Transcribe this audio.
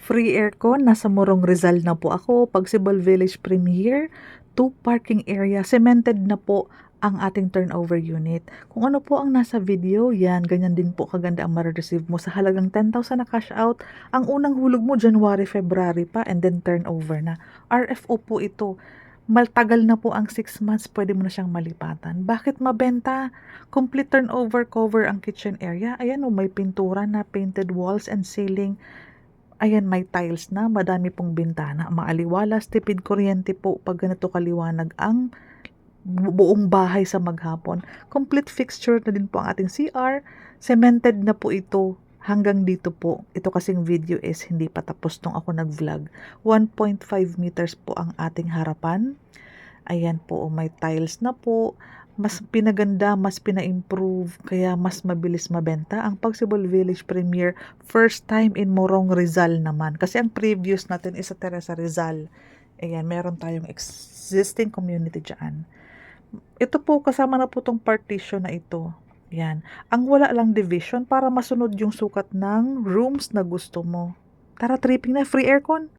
Free aircon, nasa Morong Rizal na po ako. Pagsibol Village Premier, 2 parking area, cemented na po ang ating turnover unit. Kung ano po ang nasa video, yan, ganyan din po kaganda ang ma-receive mo sa halagang 10,000 na cash out. Ang unang hulog mo, January, February pa, and then turnover na. RFO po ito. Maltagal na po ang 6 months, pwede mo na siyang malipatan. Bakit mabenta? Complete turnover cover ang kitchen area. Ayan o, may pintura na, painted walls and ceiling. Ayan, may tiles na, madami pong bintana, maaliwalas, tipid kuryente po pag ganito kaliwanag ang buong bahay sa maghapon. Complete fixture na din po ang ating CR, cemented na po ito hanggang dito po. Ito kasing video is hindi pa tapos nung ako nag-vlog. 1.5 meters po ang ating harapan. Ayan po, may tiles na po. Mas pinaganda, mas pina-improve, kaya mas mabilis mabenta. Ang Pagsibol Village Premier, first time in Morong Rizal naman. Kasi ang previous natin is sa Teresa Rizal. Ayan, meron tayong existing community dyan. Ito po, kasama na po tong partition na ito. Yan. Ang wala lang division para masunod yung sukat ng rooms na gusto mo. Tara, tripping na, free aircon.